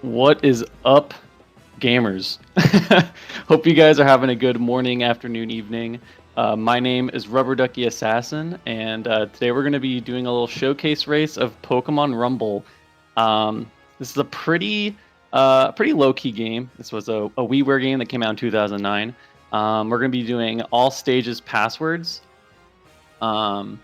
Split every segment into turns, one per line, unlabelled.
What is up, gamers? Hope you guys are having a good morning, afternoon, evening. My name is Rubber Ducky Assassin, and today we're going to be doing a little showcase race of Pokemon Rumble. This is a pretty low-key game. This was a WiiWare game that came out in 2009. We're going to be doing all stages passwords. Whom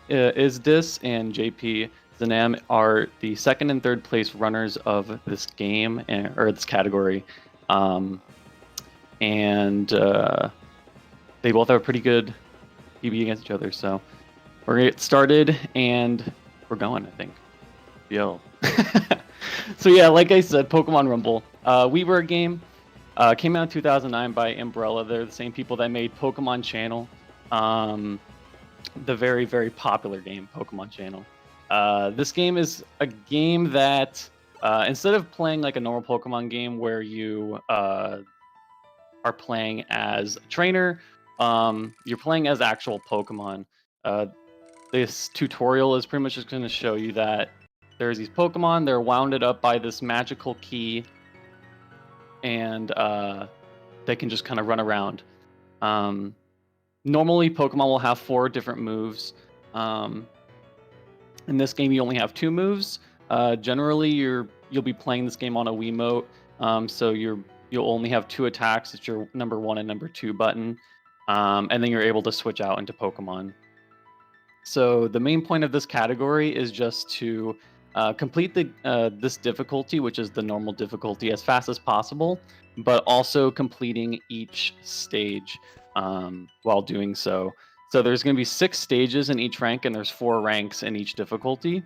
is this and JP Zanam are the second and third place runners of this game or this category, and they both have a pretty good PB against each other. So we're gonna get started, and we're going. I think. Yo. So yeah, like I said, Pokemon Rumble. We were a game. Came out in 2009 by Umbrella. They're the same people that made Pokemon Channel. The very, very popular game, Pokemon Channel. This game is a game that instead of playing like a normal Pokemon game where you are playing as a trainer, you're playing as actual Pokemon. This tutorial is pretty much just going to show you that there's these Pokemon, they're wounded up by this magical key, and they can just kind of run around. Normally, Pokemon will have 4 different moves. In this game, you only have 2 moves. Generally, you'll be playing this game on a Wiimote, so you'll only have 2 attacks. It's your number 1 and number 2 button, and then you're able to switch out into Pokemon. So the main point of this category is just to complete this difficulty, which is the normal difficulty, as fast as possible, but also completing each stage while doing so. So there's going to be 6 stages in each rank, and there's 4 ranks in each difficulty.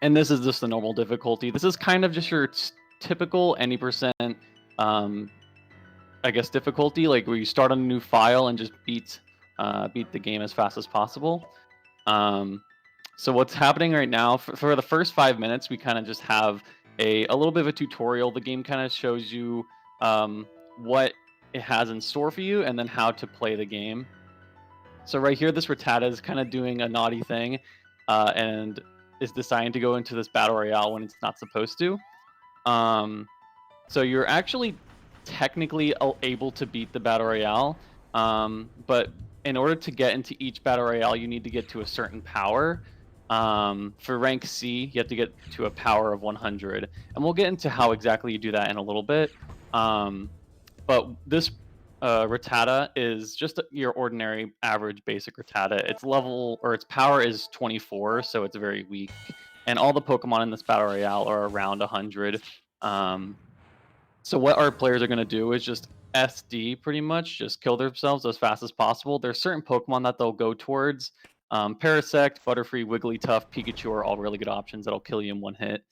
And this is just the normal difficulty. This is kind of just your typical any percent, I guess, difficulty, like where you start on a new file and just beat the game as fast as possible. So what's happening right now, for the first 5 minutes, we kind of just have a little bit of a tutorial. The game kind of shows you what it has in store for you and then how to play the game. So right here, this Rattata is kind of doing a naughty thing and is deciding to go into this battle royale when it's not supposed to. So you're actually technically able to beat the battle royale, but in order to get into each battle royale, you need to get to a certain power. For rank C, you have to get to a power of 100, and we'll get into how exactly you do that in a little bit. But this Rattata is just your ordinary average basic Rattata. Its power is 24, so it's very weak. And all the Pokemon in this battle royale are around 100. So what our players are going to do is just SD, pretty much, just kill themselves as fast as possible. There's certain Pokemon that they'll go towards. Parasect, Butterfree, Wigglytuff, Pikachu are all really good options that'll kill you in one hit.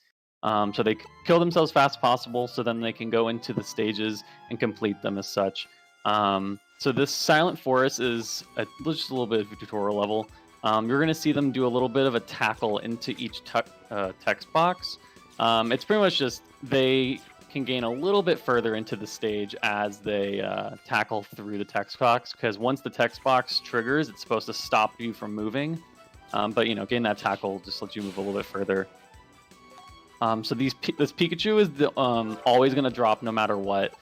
So they kill themselves fast as possible, so then they can go into the stages and complete them as such. So this Silent Forest is just a little bit of a tutorial level. You're going to see them do a little bit of a tackle into each text box. It's pretty much just they can gain a little bit further into the stage as they tackle through the text box, because once the text box triggers, it's supposed to stop you from moving. But getting that tackle just lets you move a little bit further. So this Pikachu is always going to drop no matter what.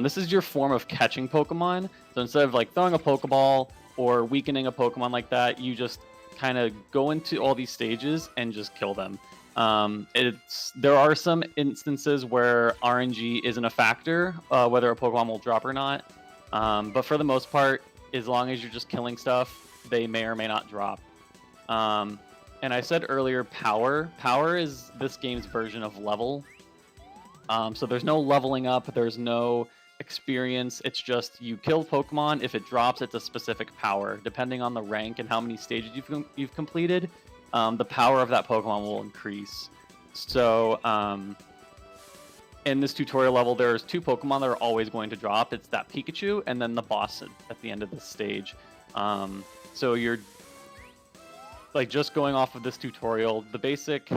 This is your form of catching Pokemon. So instead of like throwing a Pokeball or weakening a Pokemon like that, you just kind of go into all these stages and just kill them. There are some instances where RNG isn't a factor, whether a Pokemon will drop or not. But for the most part, as long as you're just killing stuff, they may or may not drop. And I said earlier, power. Power is this game's version of level. So there's no leveling up. There's no experience. It's just you kill Pokemon. If it drops, it's a specific power. Depending on the rank and how many stages you've completed, the power of that Pokemon will increase. So in this tutorial level, there's 2 Pokemon that are always going to drop. It's that Pikachu and then the boss at the end of the stage. So you're like just going off of this tutorial, the basic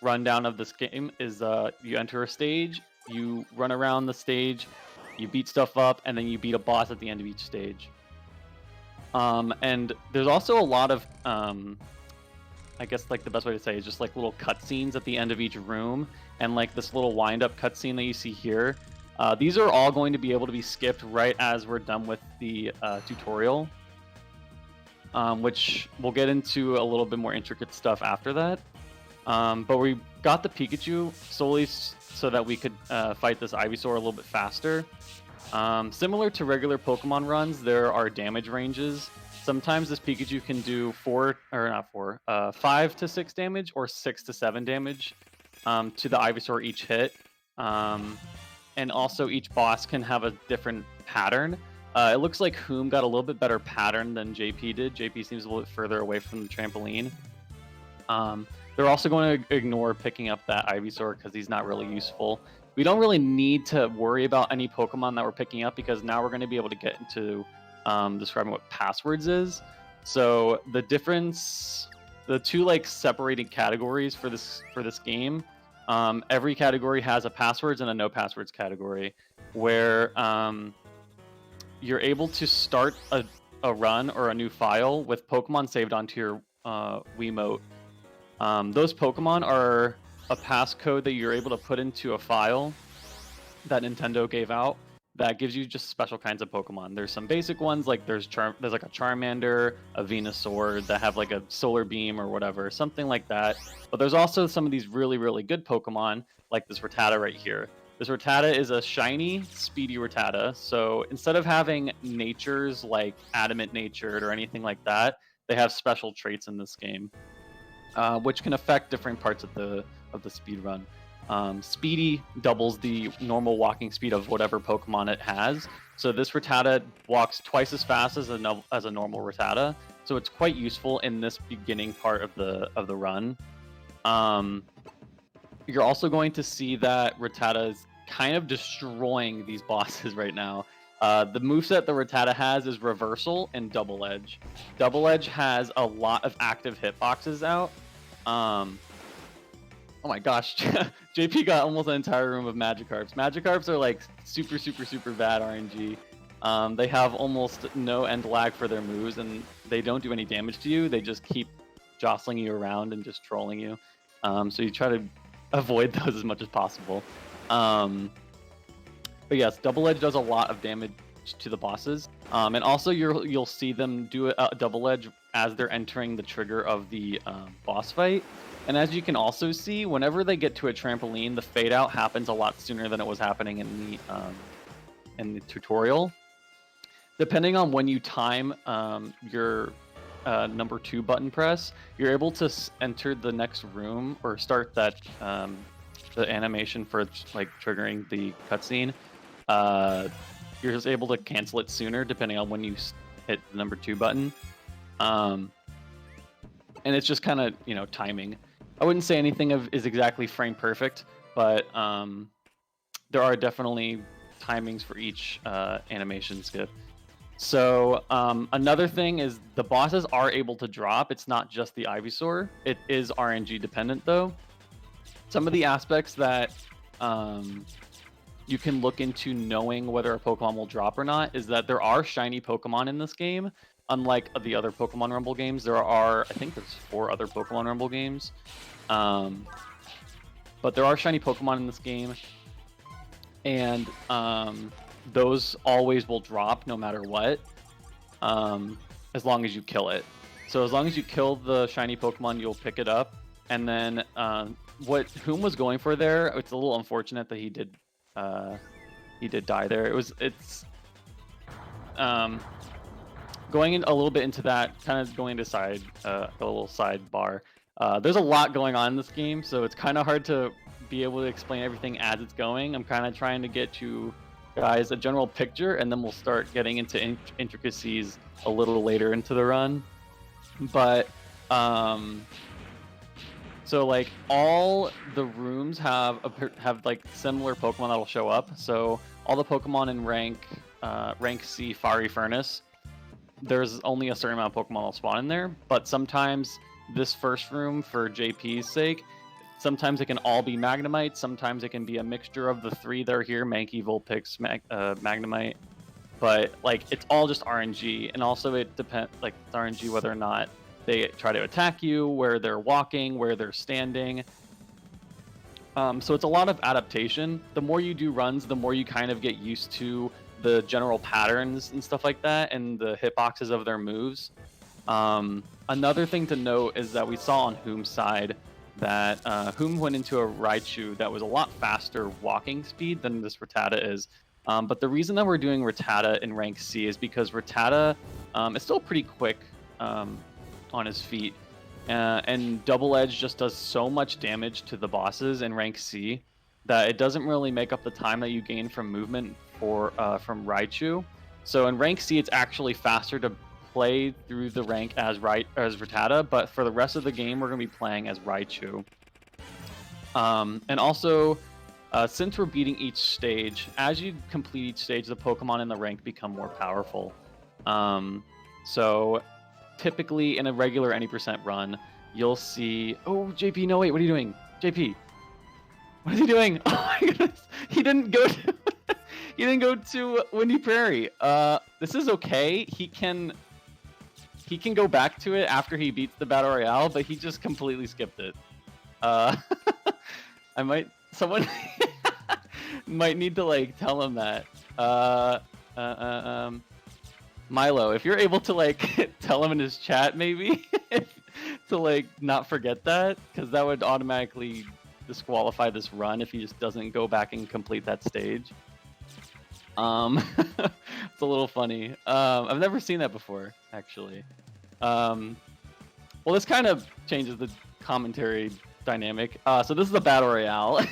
rundown of this game is you enter a stage, you run around the stage, you beat stuff up, and then you beat a boss at the end of each stage. And there's also a lot of I I guess like the best way to say it is just like little cutscenes at the end of each room, and like this little wind-up cutscene that you see here. These are all going to be able to be skipped right as we're done with the tutorial, which we'll get into a little bit more intricate stuff after that. But we got the Pikachu solely so that we could fight this Ivysaur a little bit faster. Similar to regular Pokemon runs, there are damage ranges. Sometimes this Pikachu can do 5 to 6 damage or 6 to 7 damage to the Ivysaur each hit. And also each boss can have a different pattern. It looks like wh0m got a little bit better pattern than JP did. JP seems a little bit further away from the trampoline. They're also going to ignore picking up that Ivysaur because he's not really useful. We don't really need to worry about any Pokemon that we're picking up because now we're going to be able to get into describing what passwords is. So the difference, the two like separating categories for this game, every category has a passwords and a no passwords category, where you're able to start a run or a new file with Pokemon saved onto your Wiimote. Those Pokemon are a passcode that you're able to put into a file that Nintendo gave out that gives you just special kinds of Pokemon. There's some basic ones, like there's like a Charmander, a Venusaur that have like a Solar Beam or whatever, something like that. But there's also some of these really, really good Pokemon, like this Rattata right here. This Rattata is a shiny, speedy Rattata. So instead of having natures like Adamant Natured or anything like that, they have special traits in this game, which can affect different parts of the speed run. Speedy doubles the normal walking speed of whatever Pokemon it has. So this Rattata walks twice as fast as a normal Rattata. So it's quite useful in this beginning part of the run. You're also going to see that Rattata is kind of destroying these bosses right now. The moveset the Rattata has is Reversal and Double Edge. Double Edge has a lot of active hitboxes out. Oh my gosh, JP got almost an entire room of Magikarps. Magikarps are like super, super, super bad RNG. They have almost no end lag for their moves, and they don't do any damage to you. They just keep jostling you around and just trolling you. So you try to avoid those as much as possible. But yes, Double Edge does a lot of damage to the bosses. And also you'll see them do a Double Edge as they're entering the trigger of the boss fight. And as you can also see, whenever they get to a trampoline, the fade out happens a lot sooner than it was happening in the tutorial. Depending on when you time your number 2 button press, you're able to enter the next room or start that the animation for like triggering the cutscene. You're just able to cancel it sooner depending on when you hit the number 2 button. And it's just kind of, timing. I wouldn't say anything is exactly frame perfect, but there are definitely timings for each animation skip. So another thing is the bosses are able to drop. It's not just the Ivysaur. It is RNG dependent though. Some of the aspects that you can look into knowing whether a Pokemon will drop or not is that there are shiny Pokemon in this game. Unlike the other Pokemon Rumble games, I think there's 4 other Pokemon Rumble games. But there are shiny Pokemon in this game. And those always will drop no matter what, as long as you kill it. So as long as you kill the shiny Pokemon, you'll pick it up. And then what wh0m was going for there, it's a little unfortunate that he did die there. It's going in a little bit into that, kind of going to a little sidebar. There's a lot going on in this game, so it's kind of hard to be able to explain everything as it's going. I'm kind of trying to get you guys a general picture, and then we'll start getting into intricacies a little later into the run. But so like all the rooms have like similar Pokemon that'll show up. So all the Pokemon in rank C Fiery Furnace, there's only a certain amount of Pokemon that'll spawn in there. But sometimes this first room, for JP's sake, sometimes it can all be Magnemite. Sometimes it can be a mixture of the 3 that are here: Mankey, Vulpix, Magnemite. But like it's all just RNG, and also it depends. Like it's RNG whether or not they try to attack you, where they're walking, where they're standing. So it's a lot of adaptation. The more you do runs, the more you kind of get used to the general patterns and stuff like that, and the hitboxes of their moves. Another thing to note is that we saw on wh0misds' side that wh0m went into a Raichu that was a lot faster walking speed than this Rattata is. But the reason that we're doing Rattata in rank C is because Rattata is still pretty quick on his feet. And Double Edge just does so much damage to the bosses in rank C that it doesn't really make up the time that you gain from movement from Raichu. So in rank C, it's actually faster to play through the rank as Rattata, but for the rest of the game, we're going to be playing as Raichu. And also, since we're beating each stage, as you complete each stage, the Pokemon in the rank become more powerful. So typically in a regular any % run, you'll see... Oh, JP, no, wait, what are you doing? JP, what is he doing? Oh my goodness, he didn't go to... he didn't go to Windy Prairie. This is okay. He can go back to it after he beats the Battle Royale, but he just completely skipped it. Someone might need to like tell him that. Milo, if you're able to like tell him in his chat maybe to like not forget that, because that would automatically disqualify this run if he just doesn't go back and complete that stage. It's a little funny. I've never seen that before, actually. Well, this kind of changes the commentary dynamic. So this is the Battle Royale,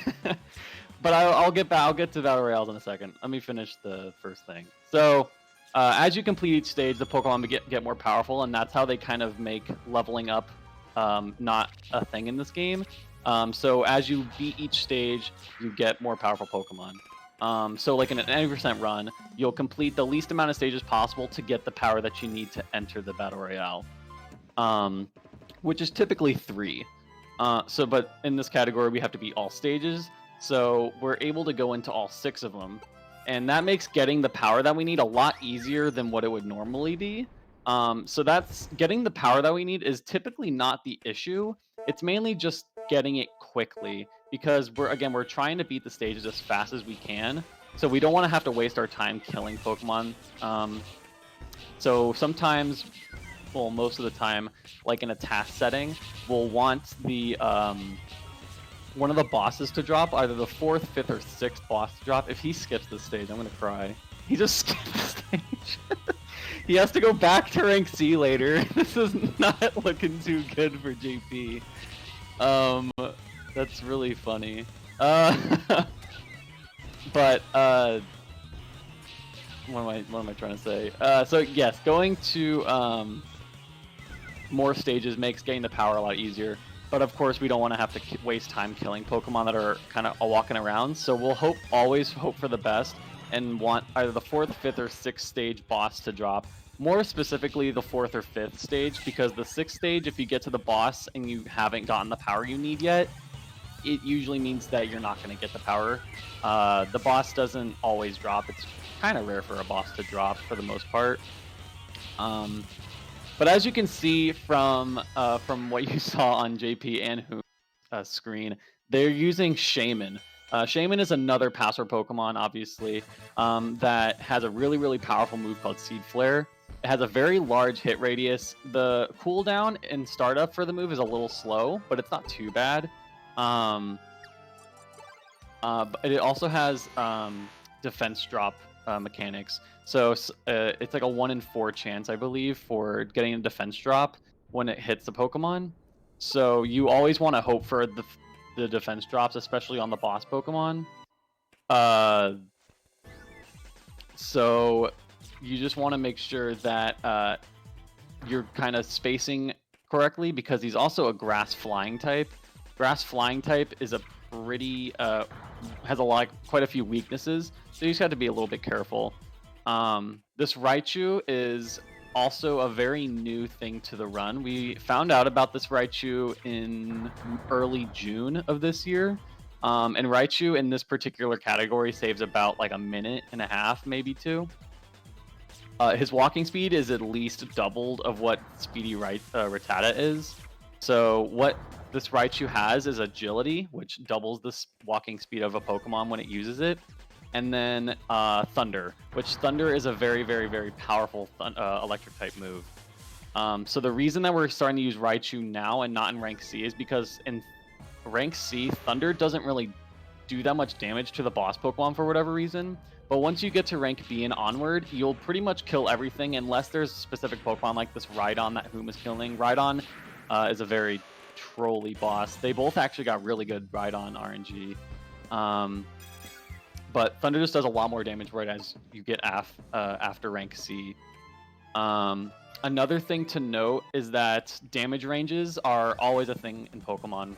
but I'll get to Battle Royales in a second. Let me finish the first thing. So as you complete each stage, the Pokemon get more powerful, and that's how they kind of make leveling up not a thing in this game. So as you beat each stage, you get more powerful Pokemon. So like in an 90% run, you'll complete the least amount of stages possible to get the power that you need to enter the Battle Royale, which is typically 3. But in this category, we have to beat all stages. So we're able to go into all 6 of them. And that makes getting the power that we need a lot easier than what it would normally be. So that's getting the power that we need is typically not the issue. It's mainly just getting it quickly, because we're trying to beat the stages as fast as we can. So we don't want to have to waste our time killing Pokemon. So sometimes, well, most of the time, like in a task setting, we'll want the one of the bosses to drop, either the 4th, 5th, or 6th boss to drop. If he skips this stage, I'm gonna cry. He just skipped the stage. He has to go back to rank C later. This is not looking too good for JP. That's really funny. But what am I trying to say? So yes, going to more stages makes getting the power a lot easier. But of course, we don't want to have to waste time killing Pokemon that are kind of walking around. So we'll always hope for the best and want either the 4th, 5th, or 6th stage boss to drop. More specifically, the 4th or 5th stage, because the 6th stage, if you get to the boss and you haven't gotten the power you need yet, it usually means that you're not going to get the power. The boss doesn't always drop. It's kind of rare for a boss to drop for the most part. But as you can see from what you saw on JP and wh0misds' screen, they're using Shaman. Shaman is another Password Pokemon, obviously, that has a really, really powerful move called Seed Flare. It has a very large hit radius. The cooldown and startup for the move is a little slow, but it's not too bad. But it also has defense drop mechanics. So it's like a 1 in 4 chance, I believe, for getting a defense drop when it hits the Pokemon. So you always want to hope for the defense drops, especially on the boss Pokemon. So you just want to make sure that you're kind of spacing correctly, because he's also a grass flying type. Grass flying type is a pretty has quite a few weaknesses, so you just have to be a little bit careful. This Raichu is also a very new thing to the run. We found out about this Raichu in early June of this year. And Raichu in this particular category saves about like a minute and a half, maybe 2. His walking speed is at least doubled of what Speedy Rattata is. So what this Raichu has is agility, which doubles the walking speed of a Pokemon when it uses it. And then Thunder, which Thunder is a very, very, very powerful electric type move. So the reason that we're starting to use Raichu now and not in rank C is because in rank C, Thunder doesn't really do that much damage to the boss Pokemon for whatever reason. But once you get to rank B and onward, you'll pretty much kill everything unless there's a specific Pokemon like this Rhydon that wh0m is killing. Rhydon is a very trolly boss. They both actually got really good Rhydon RNG. But Thunder just does a lot more damage right as you get after rank C. Another thing to note is that damage ranges are always a thing in Pokemon.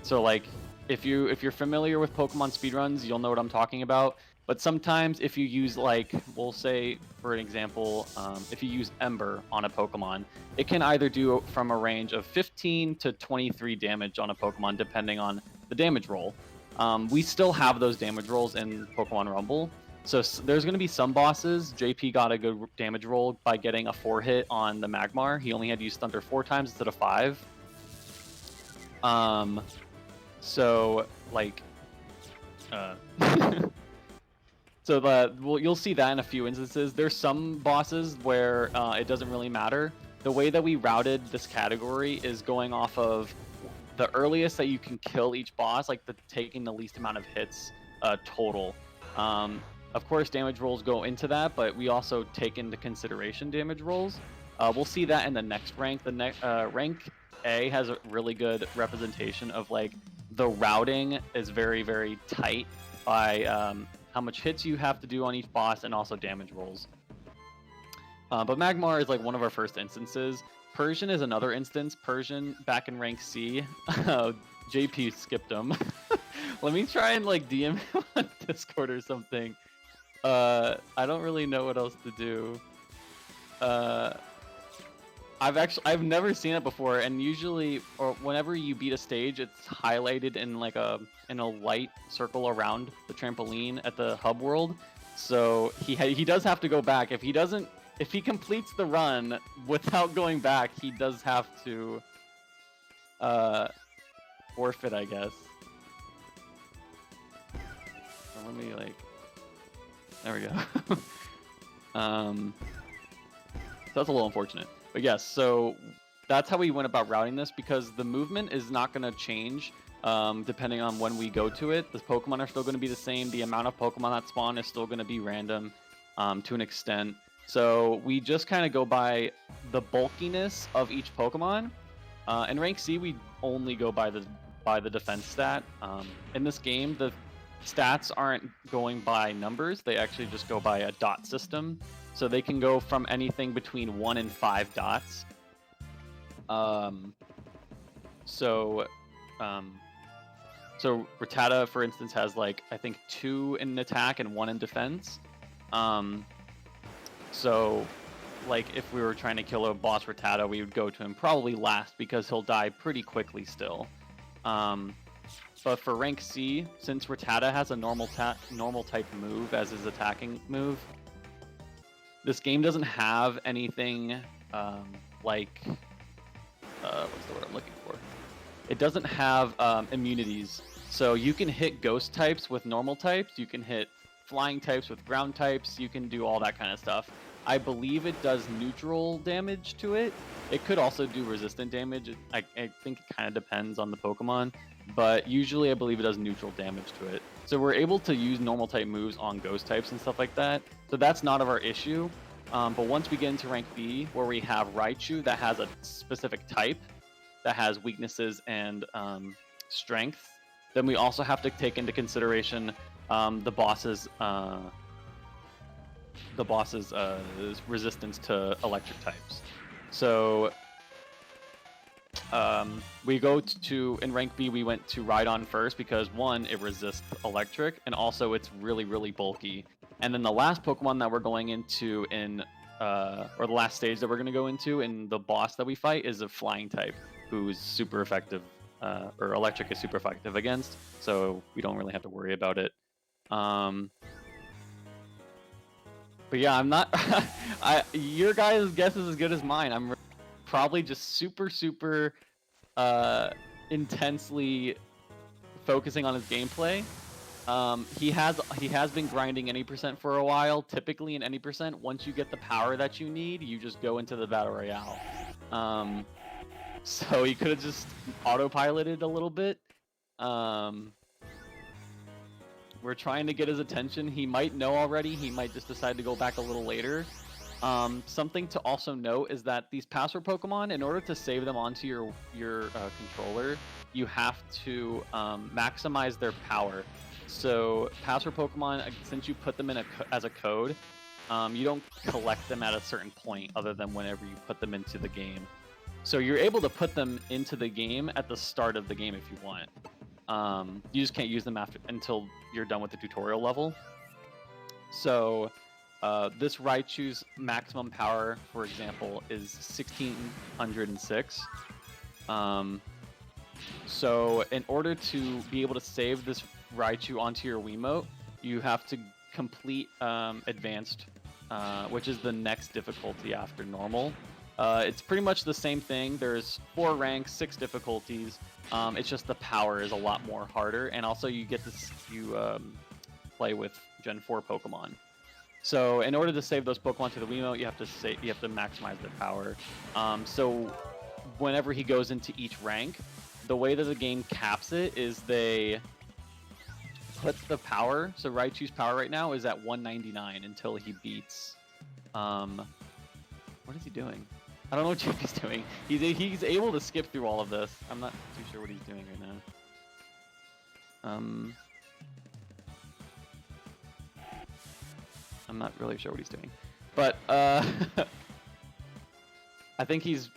So like, if you're familiar with Pokemon speedruns, you'll know what I'm talking about. But sometimes if you use, like, we'll say, for an example, if you use Ember on a Pokemon, it can either do from a range of 15 to 23 damage on a Pokemon, depending on the damage roll. We still have those damage rolls in Pokemon Rumble. So there's going to be some bosses. JP got a good damage roll by getting a 4-hit on the Magmar. He only had to use Thunder 4 times instead of 5. So, like, so you'll see that in a few instances. There's some bosses where it doesn't really matter. The way that we routed this category is going off of the earliest that you can kill each boss, like taking the least amount of hits total. Of course, damage rolls go into that, but we also take into consideration damage rolls. We'll see that in the next rank. The rank A has a really good representation of, like, the routing is very, very tight by how much hits you have to do on each boss and also damage rolls. But Magmar is like one of our first instances. Persian is another instance. Persian back in rank C. JP skipped him. Let me try and like DM him on Discord or something. I don't really know what else to do. I've never seen it before, and usually, or whenever you beat a stage, it's highlighted in like a light circle around the trampoline at the hub world. So he does have to go back. If he completes the run without going back, he does have to forfeit, I guess. So let me, like, there we go. So that's a little unfortunate. But yes, so that's how we went about routing this, because the movement is not going to change depending on when we go to it. The Pokemon are still going to be the same. The amount of Pokemon that spawn is still going to be random to an extent. So we just kind of go by the bulkiness of each Pokemon. In rank C, we only go by the defense stat. In this game, the stats aren't going by numbers. They actually just go by a dot system. So they can go from anything between 1 and 5 dots. So Rattata, for instance, has, like, I think 2 in attack and 1 in defense. So, like, if we were trying to kill a boss Rattata, we would go to him probably last because he'll die pretty quickly still. But for rank C, since Rattata has a normal type move as his attacking move, this game doesn't have anything like what's the word I'm looking for? It doesn't have immunities. So you can hit ghost types with normal types. You can hit flying types with ground types. You can do all that kind of stuff. I believe it does neutral damage to it. It could also do resistant damage. I think it kind of depends on the Pokemon, but usually I believe it does neutral damage to it. So we're able to use normal type moves on ghost types and stuff like that. So that's not of our issue. But once we get into rank B, where we have Raichu that has a specific type, that has weaknesses and strength, then we also have to take into consideration the boss's resistance to electric types. So we go to in rank B, we went to Rhydon first because, one, it resists electric, and also it's really, really bulky. And then the last Pokemon that we're going into or the last stage that we're going to go into in the boss that we fight is a flying type, who's super effective, or electric is super effective against, so we don't really have to worry about it. But yeah, I'm not. Your guys' guess is as good as mine. I'm probably just super intensely focusing on his gameplay. He has been grinding any percent for a while. Typically in any percent, once you get the power that you need, you just go into the battle royale. So he could have just autopiloted a little bit. We're trying to get his attention. He might know already. He might just decide to go back a little later. Something to also note is that these password Pokemon, in order to save them onto your controller, you have to maximize their power. So password Pokemon, since you put them in as a code, you don't collect them at a certain point other than whenever you put them into the game. So you're able to put them into the game at the start of the game if you want. You just can't use them until you're done with the tutorial level. So this Raichu's maximum power, for example, is 1606. So in order to be able to save this Raichu onto your Wiimote, you have to complete Advanced, which is the next difficulty after Normal. It's pretty much the same thing. There's 4 ranks, 6 difficulties. It's just the power is a lot more harder, and also you get to play with Gen 4 Pokemon. So in order to save those Pokemon to the Wiimote, you have to maximize their power. So whenever he goes into each rank, the way that the game caps it is they put the power. So Raichu's power right now is at 199 until he beats. What is he doing? I don't know what JP's doing. He's able to skip through all of this. I'm not too sure what he's doing right now. I'm not really sure what he's doing, but I think he's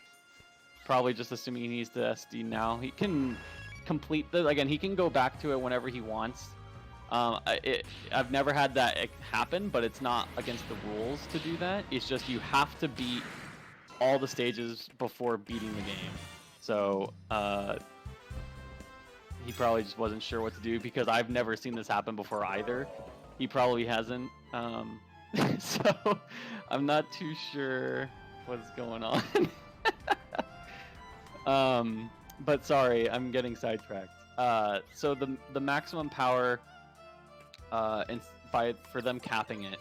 probably just assuming he needs the SD now. He can complete he can go back to it whenever he wants. I've never had that happen, but it's not against the rules to do that. It's just you have to beat all the stages before beating the game. So he probably just wasn't sure what to do because I've never seen this happen before either. He probably hasn't. So I'm not too sure what's going on. But sorry, I'm getting sidetracked. So the maximum power for them capping it,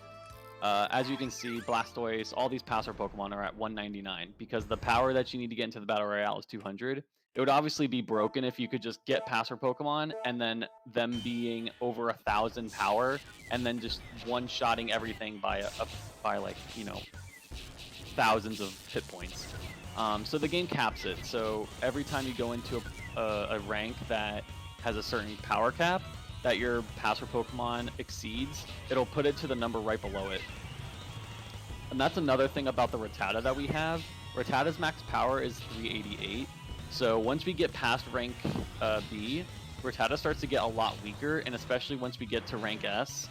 as you can see, Blastoise, all these Password Pokemon are at 199 because the power that you need to get into the Battle Royale is 200. It would obviously be broken if you could just get Password Pokemon and then them being over 1,000 power and then just one-shotting everything by like, you know, thousands of hit points. So the game caps it. So every time you go into a rank that has a certain power cap that your Password Pokemon exceeds, it'll put it to the number right below it. And that's another thing about the Rattata that we have. Rattata's max power is 388. So once we get past rank B, Rattata starts to get a lot weaker, and especially once we get to rank S,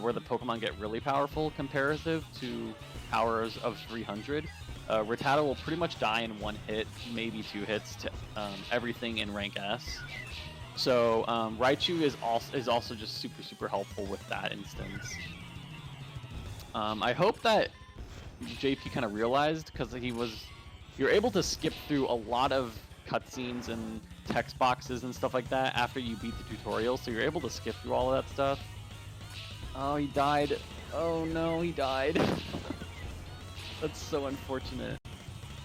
where the Pokemon get really powerful comparative to powers of 300, Rattata will pretty much die in 1 hit, maybe 2 hits to everything in rank S. So Raichu is also just super helpful with that instance. I hope that JP kind of realized, because you're able to skip through a lot of cutscenes and text boxes and stuff like that after you beat the tutorial, so you're able to skip through all of that stuff. Oh, he died. Oh no, he died. That's so unfortunate.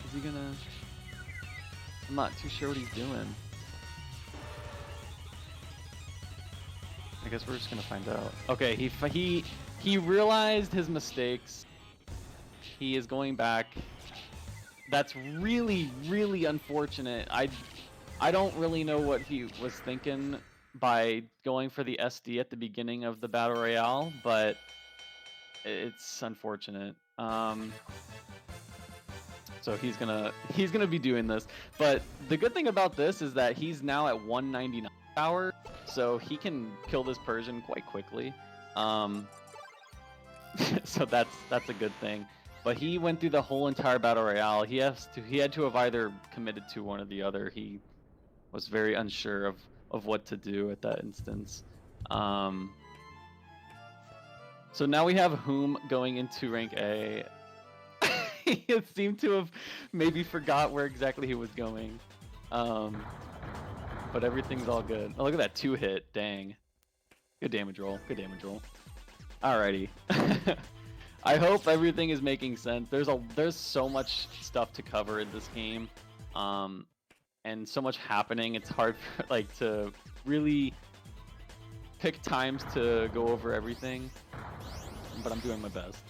Is he gonna... I'm not too sure what he's doing. I guess we're just gonna find out. Okay, he realized his mistakes. He is going back. That's really unfortunate. I don't really know what he was thinking by going for the SD at the beginning of the Battle Royale, but it's unfortunate. So he's gonna be doing this. But the good thing about this is that he's now at 199 power, so he can kill this Persian quite quickly. So that's a good thing. But he went through the whole entire Battle Royale. He had to have either committed to one or the other. He was very unsure of what to do at that instance. So now we have whom going into rank A. He seemed to have maybe forgot where exactly he was going. But everything's all good. Oh, look at that 2-hit. Dang. Good damage roll. Good damage roll. Alrighty. I hope everything is making sense. There's so much stuff to cover in this game. And so much happening. It's hard for, like, to really pick times to go over everything. But I'm doing my best.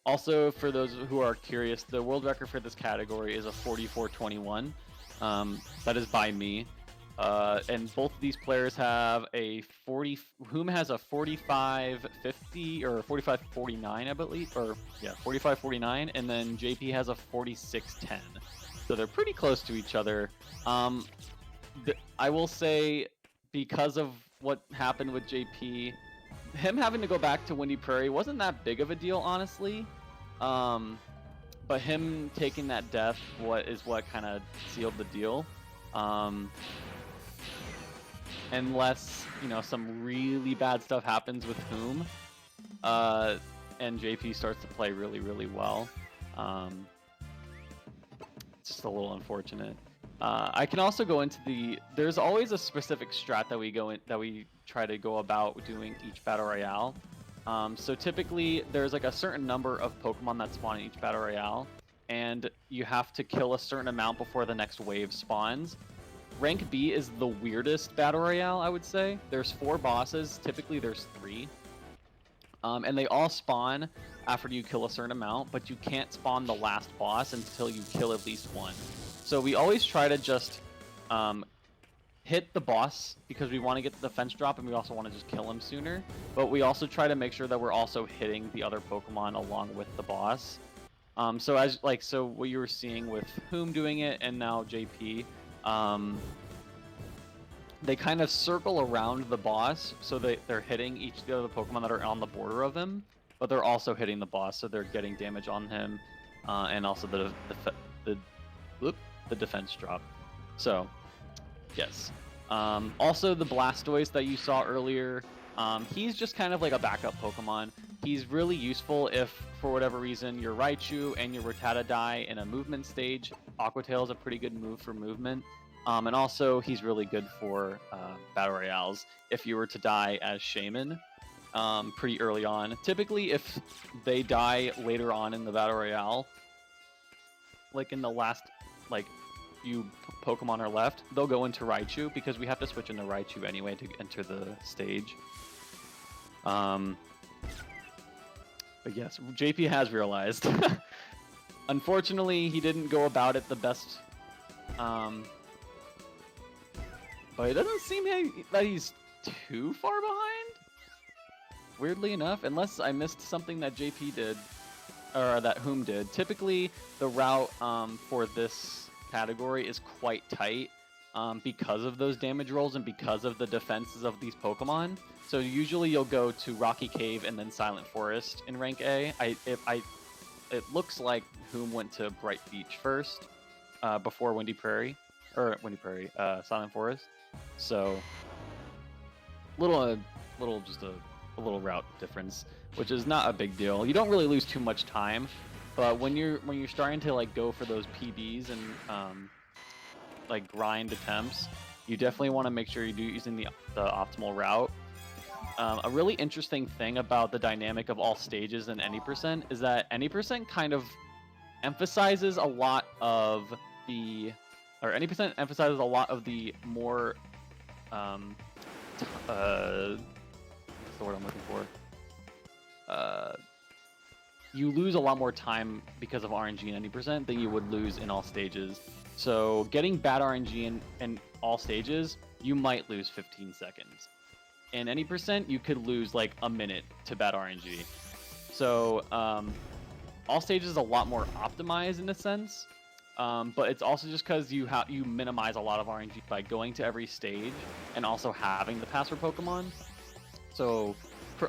Also, for those who are curious, the world record for this category is a 44:21. That is by me. And both of these players have a 40. Whom has a 45:50 or 45:49, I believe, or yeah, 45:49, and then JP has a 46:10. So they're pretty close to each other. I will say, because of what happened with JP, him having to go back to Windy Prairie wasn't that big of a deal, honestly. But him taking that death is what kind of sealed the deal. Unless, you know, some really bad stuff happens with whom, and JP starts to play really, really well. It's just a little unfortunate. I can also go into there's always a specific strat that we try to go about doing each battle royale. So typically there's like a certain number of Pokemon that spawn in each battle royale, and you have to kill a certain amount before the next wave spawns. Rank B is the weirdest battle royale, I would say. There's 4 bosses. Typically there's 3. And they all spawn after you kill a certain amount, but you can't spawn the last boss until you kill at least one. So we always try to just hit the boss because we want to get the defense drop, and we also want to just kill him sooner. But we also try to make sure that we're also hitting the other Pokemon along with the boss. So what you were seeing with whom doing it, and now JP, they kind of circle around the boss, so they're hitting each of the other Pokemon that are on the border of him, but they're also hitting the boss, so they're getting damage on him, and also the defense drop. So, yes. Also, the Blastoise that you saw earlier, he's just kind of like a backup Pokemon. He's really useful if, for whatever reason, your Raichu and your Rattata die in a movement stage. Aqua Tail is a pretty good move for movement. And also, he's really good for battle royales if you were to die as Shaman pretty early on. Typically, if they die later on in the battle royale, like in the last few Pokemon are left, they'll go into Raichu because we have to switch into Raichu anyway to enter the stage. But yes, JP has realized. Unfortunately, he didn't go about it the best. But it doesn't seem that he's too far behind. Weirdly enough, unless I missed something that JP did, or that whom did. Typically, the route for this category is quite tight because of those damage rolls and because of the defenses of these Pokemon. So usually you'll go to Rocky Cave and then Silent Forest in rank A. It looks like whom went to Bright Beach first before Silent Forest. So just a little route difference, which is not a big deal. You don't really lose too much time, but when you're starting to like go for those PBs and like grind attempts, you definitely want to make sure you're using the optimal route. A really interesting thing about the dynamic of all stages in any percent is that any percent kind of emphasizes a lot of the more what's the word I'm looking for? You lose a lot more time because of RNG in any percent than you would lose in all stages. So getting bad RNG in all stages, you might lose 15 seconds. In any percent, you could lose like a minute to bad RNG. So all stages is a lot more optimized in a sense, but it's also just because you minimize a lot of RNG by going to every stage and also having the password Pokemon. So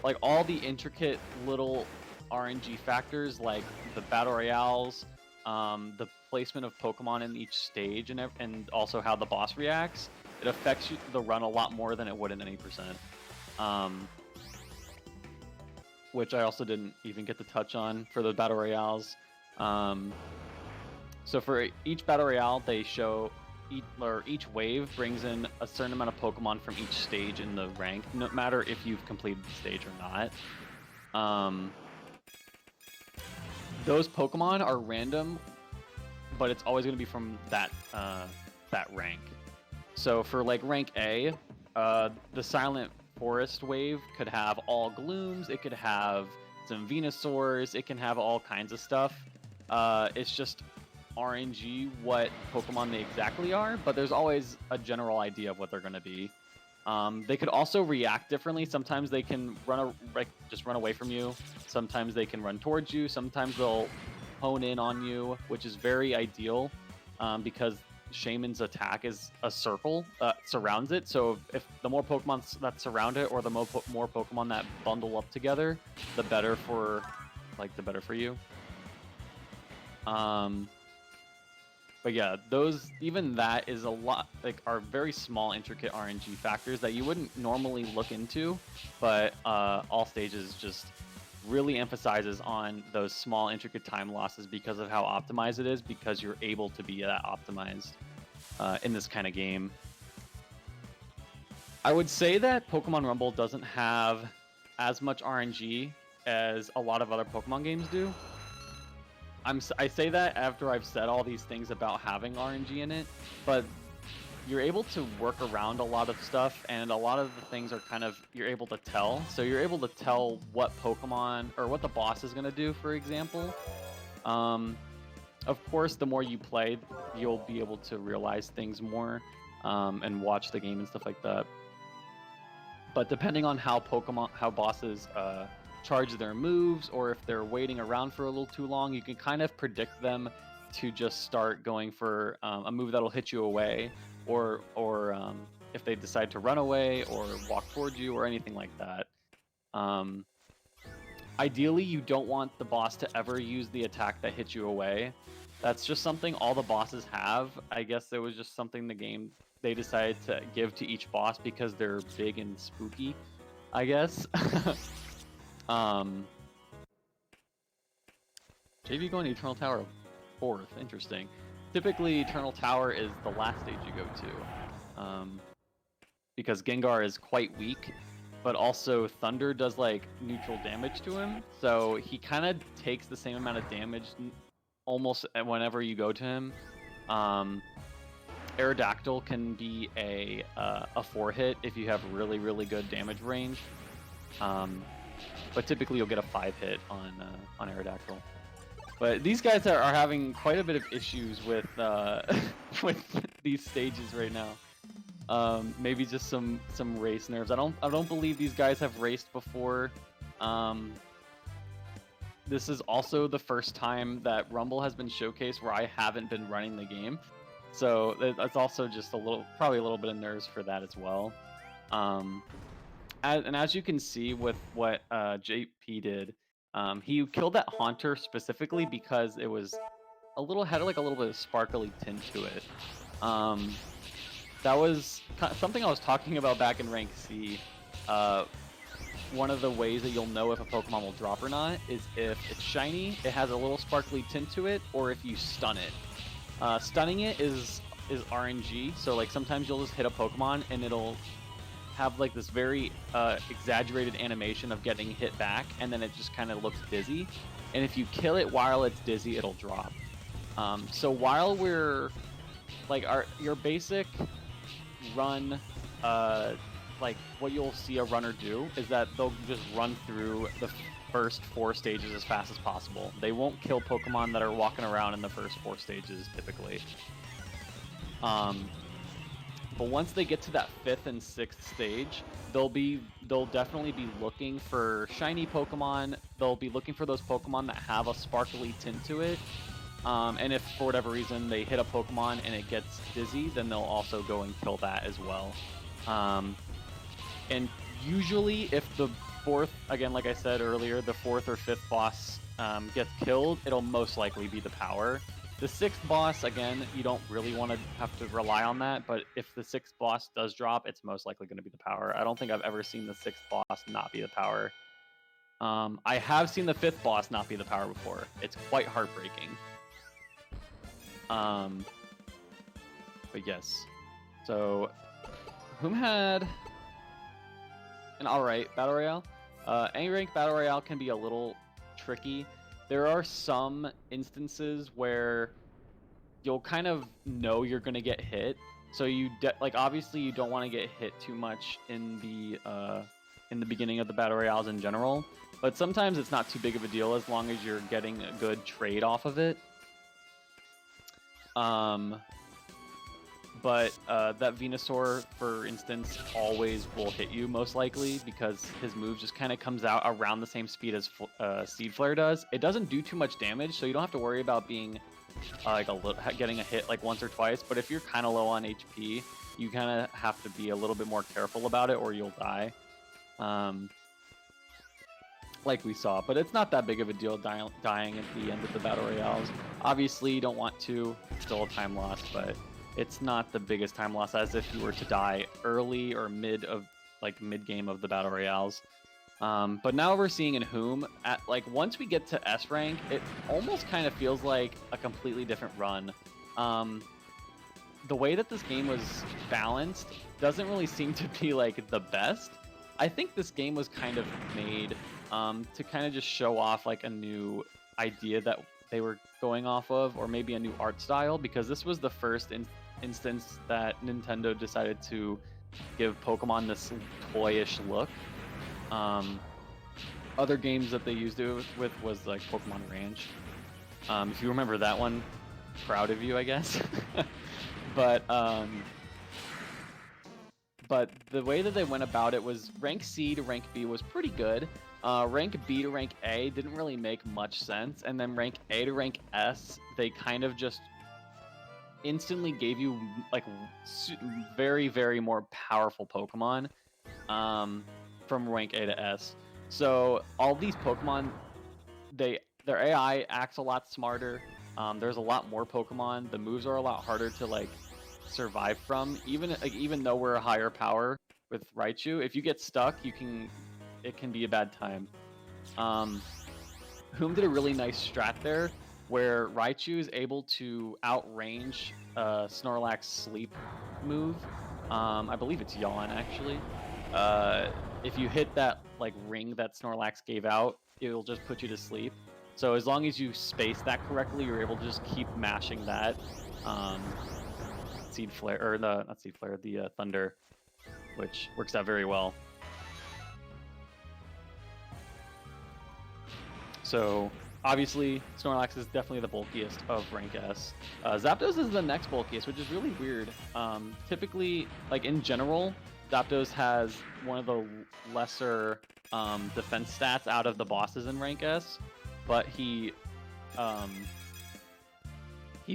like all the intricate little RNG factors, like the battle royales, the placement of Pokemon in each stage, and also how the boss reacts, it affects the run a lot more than it would in any percent. which I also didn't even get to touch on for the battle royales. So for each battle royale, they show each wave brings in a certain amount of Pokemon from each stage in the rank, no matter if you've completed the stage or not. Those Pokemon are random, but it's always going to be from that rank. So for like rank A, the Silent Forest wave could have all Glooms, it could have some Venusaurs, it can have all kinds of stuff. It's just RNG what Pokemon they exactly are, but there's always a general idea of what they're going to be. They could also react differently. Sometimes they can just run away from you. Sometimes they can run towards you. Sometimes they'll hone in on you, which is very ideal because Shaman's attack is a circle surrounds it. So if the more Pokemon that surround it, or the more Pokemon that bundle up together, the better for you. But yeah, even that is a lot, are very small, intricate RNG factors that you wouldn't normally look into, but All Stages just really emphasizes on those small, intricate time losses because of how optimized it is, because you're able to be that optimized in this kind of game. I would say that Pokemon Rumble doesn't have as much RNG as a lot of other Pokemon games do. I say that after I've said all these things about having RNG in it, but you're able to work around a lot of stuff, and a lot of the things are you're able to tell. So you're able to tell what Pokemon, or what the boss is going to do, for example. Of course, the more you play, you'll be able to realize things more and watch the game and stuff like that. But depending on how bosses charge their moves, or if they're waiting around for a little too long, you can kind of predict them to just start going for a move that'll hit you away, or if they decide to run away or walk towards you or anything like that. Ideally, you don't want the boss to ever use the attack that hits you away. That's just something all the bosses have. I guess it was just something they decided to give to each boss because they're big and spooky, I guess. JV going to Eternal Tower 4th. Interesting. Typically, Eternal Tower is the last stage you go to. Because Gengar is quite weak, but also Thunder does neutral damage to him. So he kind of takes the same amount of damage almost whenever you go to him. Aerodactyl can be a 4-hit if you have really, really good damage range. But typically you'll get a 5-hit on Aerodactyl. But these guys are having quite a bit of issues with with these stages right now. Maybe just some race nerves. I don't believe these guys have raced before. This is also the first time that Rumble has been showcased where I haven't been running the game. So that's also just probably a little bit of nerves for that as well. And as you can see with what JP did, he killed that Haunter specifically because it was had a little bit of sparkly tint to it. That was something I was talking about back in Rank C. One of the ways that you'll know if a Pokemon will drop or not is if it's shiny, it has a little sparkly tint to it, or if you stun it. Stunning it is RNG, so sometimes you'll just hit a Pokemon and it'll have this very exaggerated animation of getting hit back, and then it just kind of looks dizzy. And if you kill it while it's dizzy, it'll drop. So while we're your basic run, what you'll see a runner do is that they'll just run through the first 4 stages as fast as possible. They won't kill Pokemon that are walking around in the first 4 stages typically. But once they get to that 5th and 6th stage, they'll definitely be looking for shiny Pokemon. They'll be looking for those Pokemon that have a sparkly tint to it. And if for whatever reason they hit a Pokemon and it gets dizzy, then they'll also go and kill that as well. And usually if the 4th, again, like I said earlier, the 4th or 5th boss gets killed, it'll most likely be the power. The 6th boss, again, you don't really want to have to rely on that, but if the 6th boss does drop, it's most likely going to be the power. I don't think I've ever seen the 6th boss not be the power. I have seen the 5th boss not be the power before. It's quite heartbreaking. But yes. So, whom had an alright Battle Royale? Any rank Battle Royale can be a little tricky. There are some instances where you'll kind of know you're going to get hit. So you like obviously you don't want to get hit too much in the beginning of the Battle Royales in general, but sometimes it's not too big of a deal as long as you're getting a good trade off of it. But that Venusaur, for instance, always will hit you most likely because his move just kind of comes out around the same speed as Seed Flare does. It doesn't do too much damage, so you don't have to worry about being getting a hit like once or twice. But if you're kind of low on HP, you kind of have to be a little bit more careful about it or you'll die. Like we saw, but it's not that big of a deal dying at the end of the Battle Royales. Obviously, you don't want to. It's still a time loss, but it's not the biggest time loss as if you were to die early or mid game of the Battle Royales. But now we're seeing in whom at once we get to S rank, it almost kind of feels like a completely different run. The way that this game was balanced doesn't really seem to be like the best. I think this game was kind of made to kind of just show off like a new idea that they were going off of, or maybe a new art style, because this was the first instance that Nintendo decided to give Pokemon this toyish look. Other games that they used it with was like Pokemon Ranch. If you remember that one, proud of you, I guess. But the way that they went about it was rank C to rank B was pretty good. Rank B to rank A didn't really make much sense, and then rank A to rank S, they kind of just instantly gave you like very, very more powerful Pokemon from rank A to S. So all these Pokemon, their AI acts a lot smarter. There's a lot more Pokemon. The moves are a lot harder to like survive from. Even though we're a higher power with Raichu, if you get stuck, it can be a bad time. Whom did a really nice strat there, where Raichu is able to outrange Snorlax's sleep move. I believe it's Yawn actually. If you hit that like ring that Snorlax gave out, it'll just put you to sleep. So as long as you space that correctly, you're able to just keep mashing that Seed Flare, or not Seed Flare, the Thunder, which works out very well. So obviously Snorlax is definitely the bulkiest of rank S. Zapdos is the next bulkiest, which is really weird. Typically, like in general, Zapdos has one of the lesser defense stats out of the bosses in rank S, but he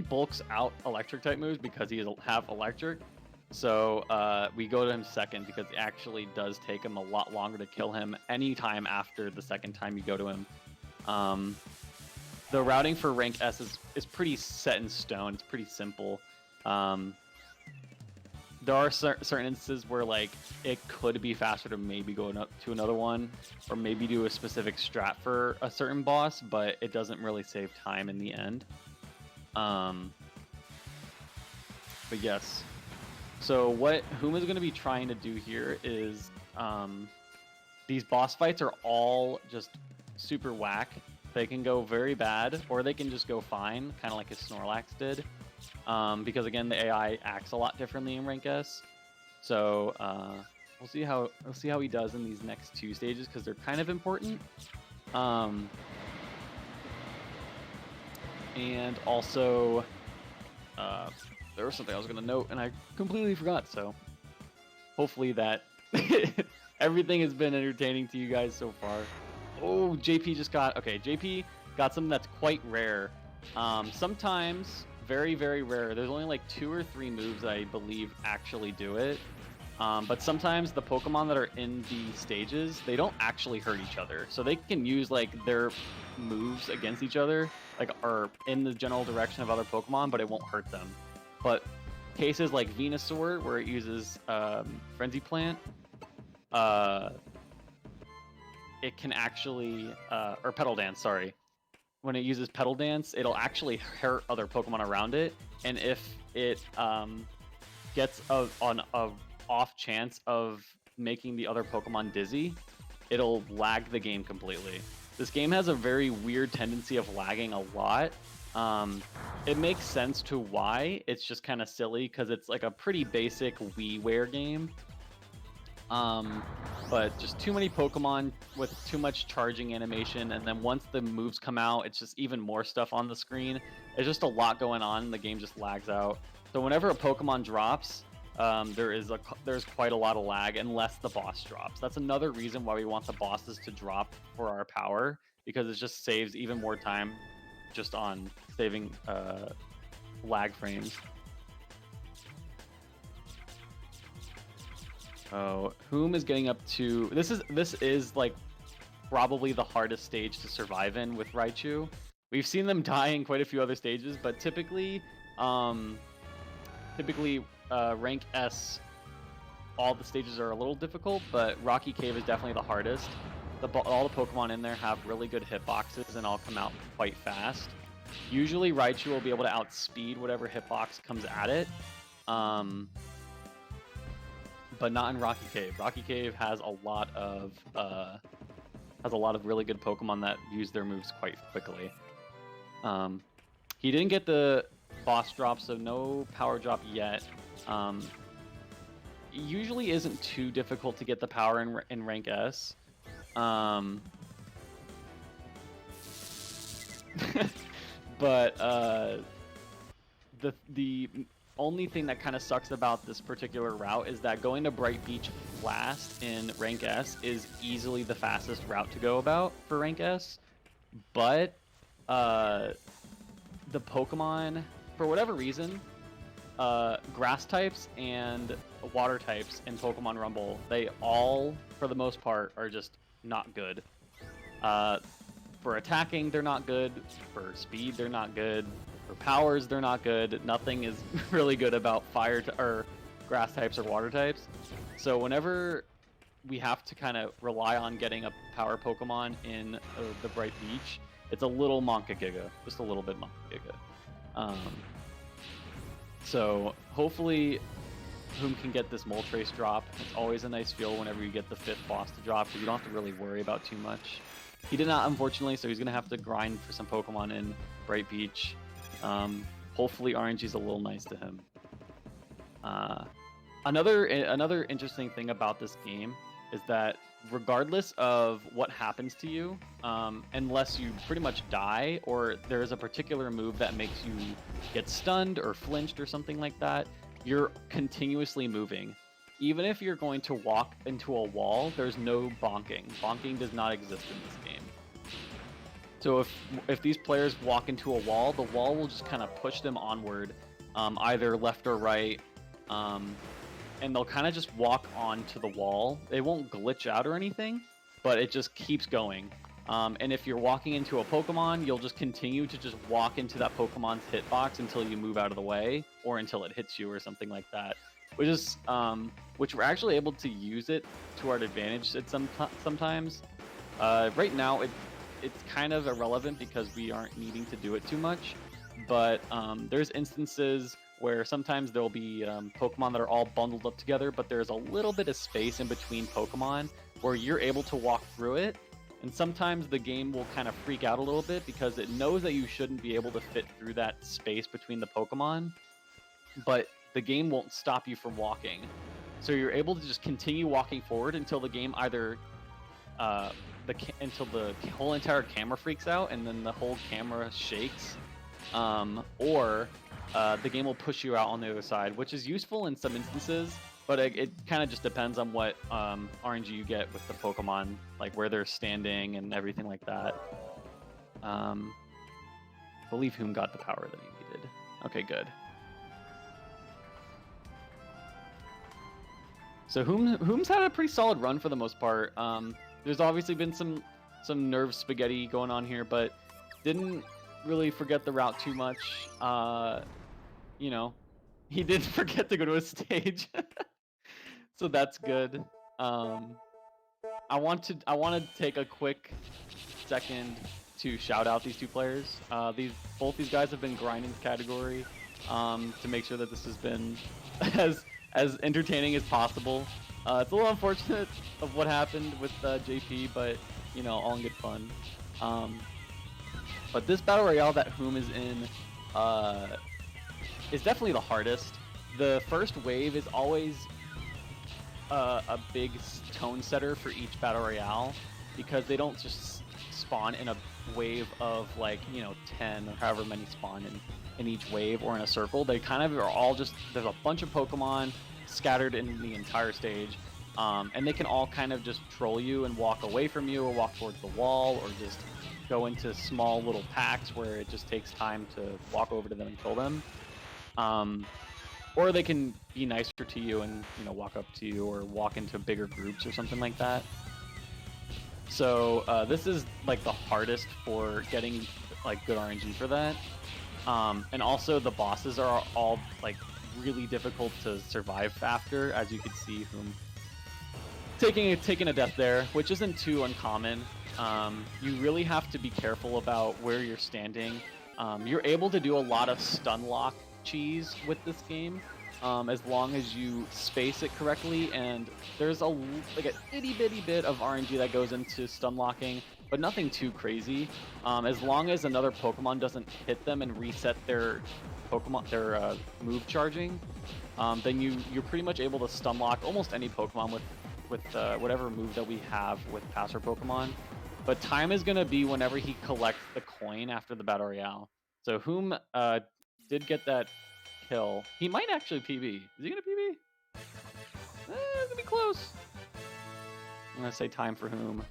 bulks out electric type moves because he have electric. So we go to him second because it actually does take him a lot longer to kill him anytime after the second time you go to him. The routing for rank S is pretty set in stone. It's pretty simple. There are certain instances where like it could be faster to maybe go to another one, or maybe do a specific strat for a certain boss, but it doesn't really save time in the end. But yes. So what whom is going to be trying to do here is these boss fights are all just super whack. They can go very bad, or they can just go fine, kind of like his Snorlax did. Because again, the AI acts a lot differently in rank S. So we'll see how he does in these next two stages, because they're kind of important. And also, there was something I was going to note, and I completely forgot. So hopefully that everything has been entertaining to you guys so far. Oh, JP got something that's quite rare. Sometimes, very, very rare. There's only like 2 or 3 moves I believe actually do it. But sometimes the Pokemon that are in the stages, they don't actually hurt each other. So they can use like their moves against each other, like or in the general direction of other Pokemon, but it won't hurt them. But cases like Venusaur, where it uses Frenzy Plant, it can actually, or Petal Dance, sorry. When it uses Petal Dance, it'll actually hurt other Pokemon around it. And if it gets on a off chance of making the other Pokemon dizzy, it'll lag the game completely. This game has a very weird tendency of lagging a lot. It makes sense to why. It's just kind of silly because it's like a pretty basic WiiWare game. But just too many Pokemon with too much charging animation, and then once the moves come out, it's just even more stuff on the screen. It's just a lot going on, and the game just lags out. So whenever a Pokemon drops, there's quite a lot of lag unless the boss drops. That's another reason why we want the bosses to drop for our power, because it just saves even more time just on saving lag frames. Oh, whom is getting up to this is like probably the hardest stage to survive in with Raichu. We've seen them die in quite a few other stages, but typically rank S, all the stages are a little difficult, but Rocky Cave is definitely the hardest. All the Pokemon in there have really good hitboxes and all come out quite fast. Usually Raichu will be able to outspeed whatever hitbox comes at it. But not in Rocky Cave. Rocky Cave has a lot of really good Pokemon that use their moves quite quickly. He didn't get the boss drop, so no power drop yet. Usually isn't too difficult to get the power in rank S. But the only thing that kind of sucks about this particular route is that going to Bright Beach last in rank S is easily the fastest route to go about for rank S. But the Pokemon, for whatever reason, grass types and water types in Pokemon Rumble, they all, for the most part, are just not good. For attacking, they're not good. For speed, they're not good. For powers, they're not good. Nothing is really good about fire or grass types or water types. So whenever we have to kind of rely on getting a power Pokemon in the Bright Beach, it's a little Monkagiga, just a little bit Monkagiga. So hopefully Whom can get this Moltres drop. It's always a nice feel whenever you get the 5th boss to drop, because you don't have to really worry about too much. He did not, unfortunately, so he's going to have to grind for some Pokemon in Bright Beach. Hopefully RNG's a little nice to him. Another interesting thing about this game is that regardless of what happens to you, unless you pretty much die or there is a particular move that makes you get stunned or flinched or something like that, you're continuously moving. Even if you're going to walk into a wall, there's no bonking. Bonking does not exist in this game. So if these players walk into a wall, the wall will just kind of push them onward, either left or right, and they'll kind of just walk onto the wall. They won't glitch out or anything, but it just keeps going. And if you're walking into a Pokemon, you'll just continue to just walk into that Pokemon's hitbox until you move out of the way, or until it hits you or something like that. Which we're actually able to use it to our advantage at sometimes. Right now, it's kind of irrelevant because we aren't needing to do it too much. But there's instances where sometimes there'll be Pokemon that are all bundled up together, but there's a little bit of space in between Pokemon where you're able to walk through it. And sometimes the game will kind of freak out a little bit because it knows that you shouldn't be able to fit through that space between the Pokemon, but the game won't stop you from walking. So you're able to just continue walking forward until the game either until the whole entire camera freaks out and then the whole camera shakes, or the game will push you out on the other side, which is useful in some instances, but it kind of just depends on what RNG you get with the Pokemon, like where they're standing and everything like that. I believe Whom got the power that he needed. Okay, good. So whom's had a pretty solid run for the most part. There's obviously been some nerve spaghetti going on here, but didn't really forget the route too much. You know, he did forget to go to a stage, so that's good. I want to take a quick second to shout out these two players. Both these guys have been grinding the category to make sure that this has been as entertaining as possible. It's a little unfortunate of what happened with JP, but you know, all in good fun. But this battle royale that wh0m is in is definitely the hardest. The first wave is always a big tone setter for each battle royale because they don't just spawn in a wave of like, you know, 10 or however many spawn in each wave or in a circle. They kind of are all just, there's a bunch of Pokemon scattered in the entire stage, and they can all kind of just troll you and walk away from you or walk towards the wall or just go into small little packs where it just takes time to walk over to them and kill them. Or they can be nicer to you and, you know, walk up to you or walk into bigger groups or something like that. So this is like the hardest for getting like good RNG for that. And also the bosses are all like really difficult to survive after, as you can see from taking a death there, which isn't too uncommon. You really have to be careful about where you're standing. You're able to do a lot of stun lock cheese with this game, as long as you space it correctly, and there's like an itty bitty bit of RNG that goes into stun locking, but nothing too crazy. As long as another Pokemon doesn't hit them and reset their move charging, then you're pretty much able to stun lock almost any Pokemon with whatever move that we have with Passer Pokemon. But time is going to be whenever he collects the coin after the Battle Royale. So wh0m did get that kill. He might actually PB. Is he going to PB? It's going to be close. I'm going to say time for wh0m.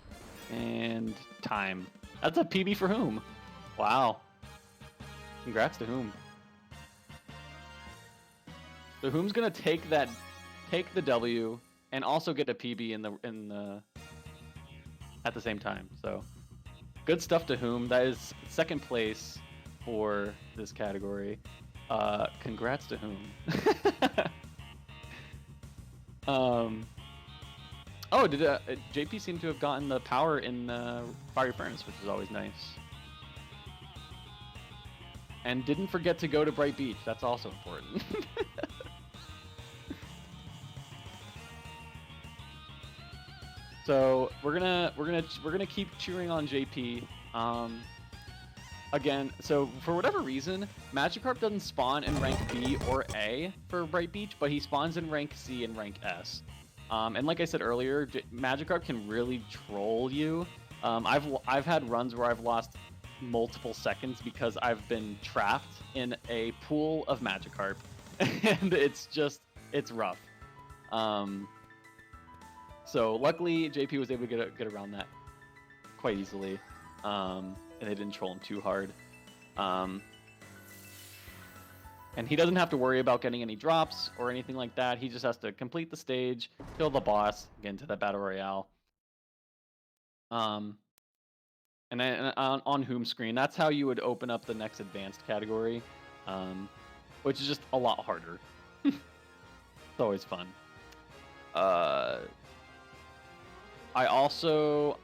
And time. That's a PB for wh0m. Wow. Congrats to wh0m. So wh0m's going to take the W and also get a PB in the at the same time. So good stuff to wh0m. That is second place for this category. Congrats to wh0m. Oh, did JP seem to have gotten the power in Fiery Furnace, which is always nice. And didn't forget to go to Bright Beach. That's also important. So we're gonna keep cheering on JP. Again, so for whatever reason, Magikarp doesn't spawn in rank B or A for Bright Beach, but he spawns in rank C and rank S. And like I said earlier, Magikarp can really troll you. I've had runs where I've lost multiple seconds because I've been trapped in a pool of Magikarp, and it's rough. So luckily, JP was able to get around that quite easily, and they didn't troll him too hard. And he doesn't have to worry about getting any drops or anything like that. He just has to complete the stage, kill the boss, get into that battle royale. And on wh0m screen, that's how you would open up the next advanced category, which is just a lot harder. It's always fun. I also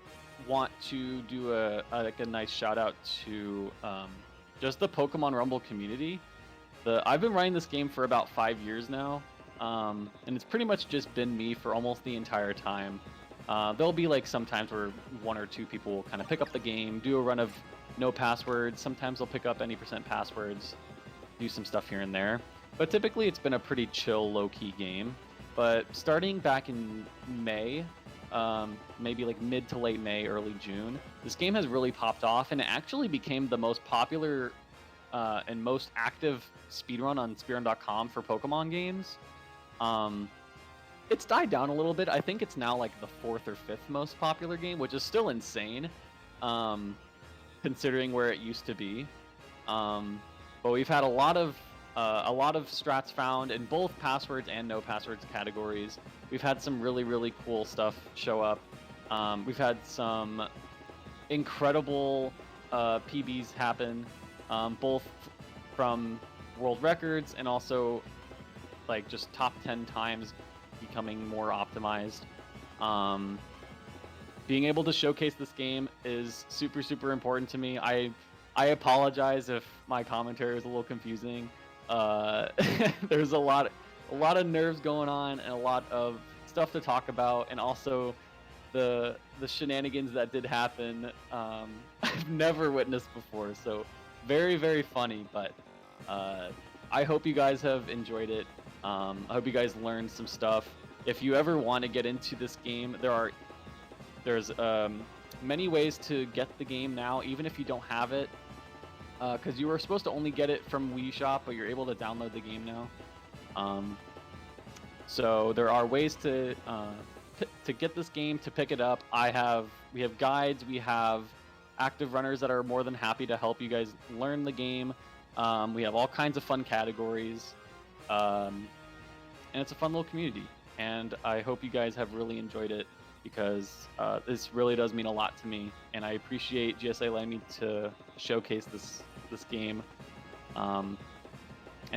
want to do a nice shout out to just the Pokemon Rumble community. I've been running this game for about 5 years now, and it's pretty much just been me for almost the entire time. There'll be like some times where 1 or 2 people will kind of pick up the game, do a run of no passwords. Sometimes they'll pick up any % passwords, do some stuff here and there. But typically it's been a pretty chill, low-key game. But starting back in May, maybe like mid to late May, early June, this game has really popped off, and it actually became the most popular and most active speedrun on speedrun.com for Pokemon games. It's died down a little bit. I think it's now like the 4th or 5th most popular game, which is still insane, considering where it used to be. But we've had a lot of strats found in both passwords and no passwords categories. we've had some really cool stuff show up. We've had some incredible PBs happen, both from world records and also like just top 10 times becoming more optimized. Being able to showcase this game is super important to me. I apologize if my commentary is a little confusing. There's a lot of nerves going on and a lot of stuff to talk about, and also the shenanigans that did happen. I've never witnessed before, so very funny. But I hope you guys have enjoyed it. I hope you guys learned some stuff. If you ever want to get into this game, there's many ways to get the game now, even if you don't have it. Because you were supposed to only get it from Wii Shop, but you're able to download the game now. So there are ways to get this game, to pick it up. We have guides, we have active runners that are more than happy to help you guys learn the game. We have all kinds of fun categories, and it's a fun little community. And I hope you guys have really enjoyed it, because this really does mean a lot to me, and I appreciate GSA letting me to showcase this game, and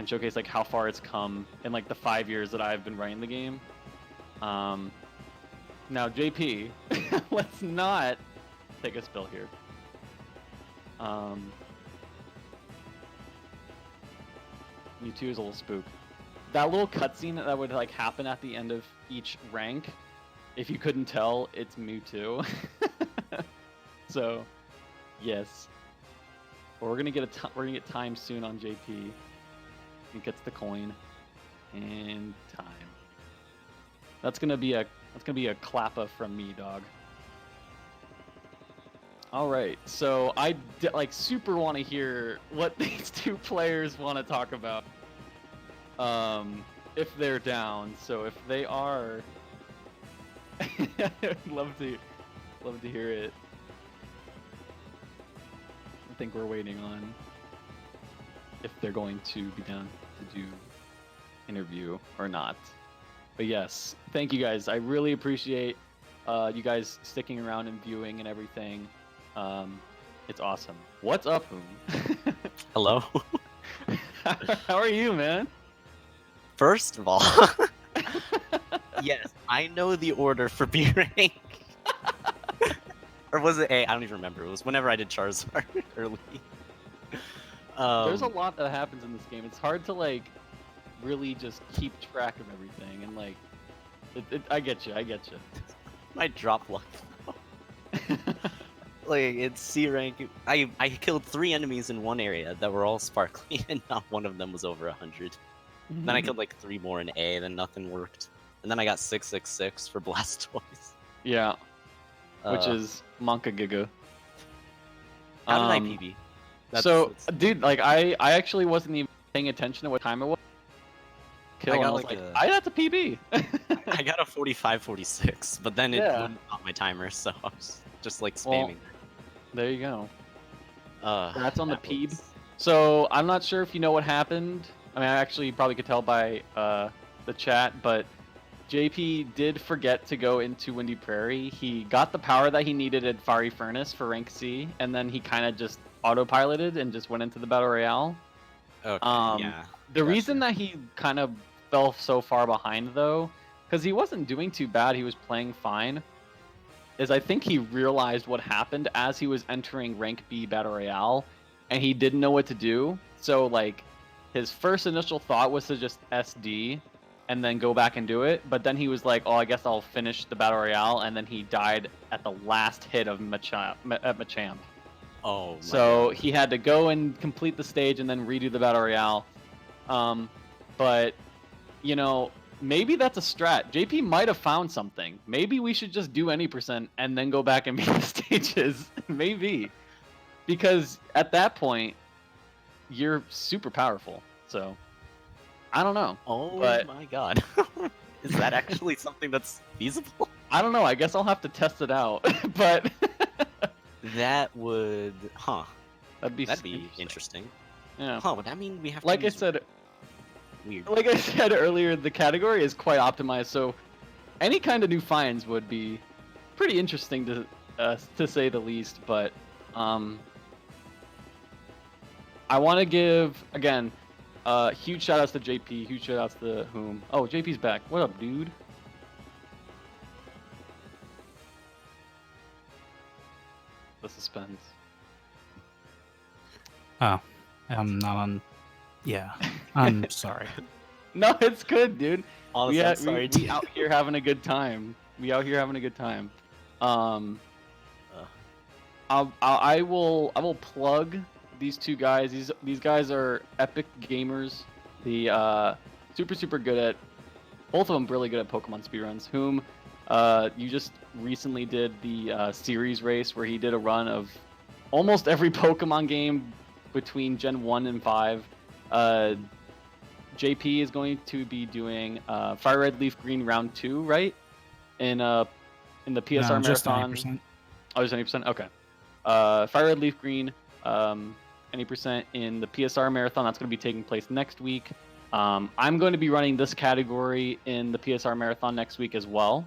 showcase like how far it's come in like the 5 years that I've been running the game. Now JP, let's not take a spill here. Mewtwo is a little spook. That little cutscene that would like happen at the end of each rank, if you couldn't tell, it's Mewtwo. So, yes. But we're gonna get time soon on JP. He gets the coin and time. That's gonna be a clappa from me, dog. All right, so I like super want to hear what these two players want to talk about. If they're down. So if they are, I'd love to hear it. I think we're waiting on if they're going to be down to do interview or not. But yes, thank you guys. I really appreciate you guys sticking around and viewing and everything. It's awesome. What's up, Hoom?
Hello.
How are you, man?
First of all, yes, I know the order for B rank. Or was it A? I don't even remember. It was whenever I did Charizard early.
There's a lot that happens in this game. It's hard to like really just keep track of everything, and like, I get you.
My drop luck. Like, it's C rank. I killed 3 enemies in one area that were all sparkly, and not one of them was over 100.
Mm-hmm.
Then I killed like 3 more in A, then nothing worked. And then I got 666 for Blastoise.
Yeah. Which is Monka Giga.
How did I PB?
Dude, like I actually wasn't even paying attention to what time it was. I was like, that's a PB.
I got a 45-46, but then it wouldn't on my timer, so I was just like spamming.
Well, there you go. That's on the PB.
Was...
So I'm not sure if you know what happened. I mean, I actually probably could tell by the chat, but JP did forget to go into Windy Prairie. He got the power that he needed at Fiery Furnace for rank C, and then he kind of just autopiloted and just went into the Battle Royale.
Okay, yeah.
The reason that he kind of fell so far behind, though, because he wasn't doing too bad, he was playing fine, is I think he realized what happened as he was entering rank B Battle Royale, and he didn't know what to do. So, like, his first initial thought was to just SD and then go back and do it, but then he was like, oh, I guess I'll finish the Battle Royale, and then he died at the last hit of Machamp.
Oh,
so God. He had to go and complete the stage and then redo the Battle Royale. But, you know, maybe that's a strat. JP might have found something. Maybe we should just do any % and then go back and beat the stages. Maybe. Because at that point, you're super powerful. So, I don't know.
Oh my God. Is that actually something that's feasible?
I don't know. I guess I'll have to test it out. But
that would,
That'd be
interesting.
Yeah.
Would that mean we have to
like I said,
weird.
Like I said earlier, the category is quite optimized. So any kind of new finds would be pretty interesting to say the least. But I want to give again huge shout outs to JP, huge shout outs to whom. Oh, JP's back. What up, dude? The suspense.
Oh, I'm not on. Yeah, I'm sorry.
No, it's good, dude.
Honestly, I'm sorry,
we
dude.
out here having a good time. We out here having a good time. I will plug these two guys. These guys are epic gamers. The super good at, both of them really good at Pokemon speedruns. Whom you just recently did the series race where he did a run of almost every Pokemon game between Gen 1 and 5. JP is going to be doing Fire Red Leaf Green Round 2, right? In the PSR
No, just
Marathon.
90%.
Oh, just 90%? Okay. Fire Red Leaf Green, 90% in the PSR Marathon. That's going to be taking place next week. I'm going to be running this category in the PSR Marathon next week as well.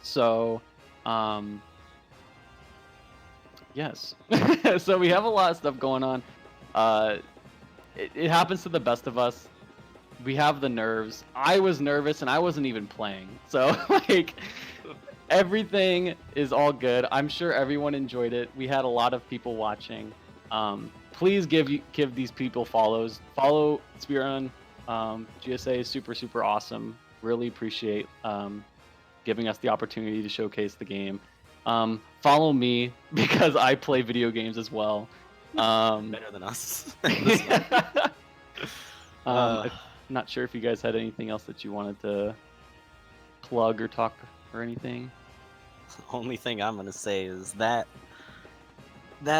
So, yes. So we have a lot of stuff going on. It happens to the best of us. We have the nerves. I was nervous and I wasn't even playing. So like everything is all good. I'm sure everyone enjoyed it. We had a lot of people watching. Please give these people follows. Follow Speedrun. GSA is super awesome. Really appreciate giving us the opportunity to showcase the game. Follow me because I play video games as well.
Better than us.
I'm not sure if you guys had anything else that you wanted to plug or talk or anything.
The only thing I'm gonna say is that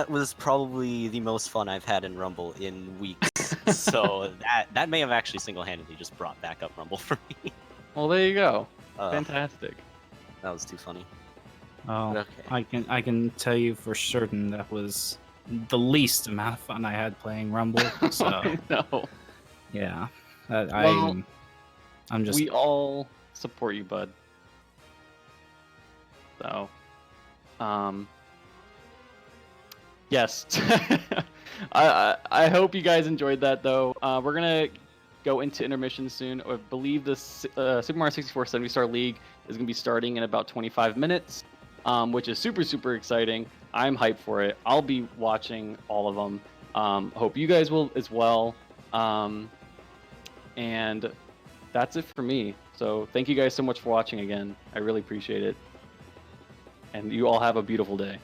was probably the most fun I've had in Rumble in weeks. So that may have actually single-handedly just brought back up Rumble for me.
Well, there you go. Fantastic.
That was too funny.
Oh,
Okay.
I can tell you for certain that was the least amount of fun I had playing Rumble. So
No.
yeah,
Well,
I'm just.
We all support you, bud. So, yes. I hope you guys enjoyed that though. We're gonna go into intermission soon. I believe the Super Mario 64 70-star League is gonna be starting in about 25 minutes, which is super exciting. I'm hyped for it. I'll be watching all of them. Hope you guys will as well. And that's it for me. So thank you guys so much for watching again. I really appreciate it. And you all have a beautiful day.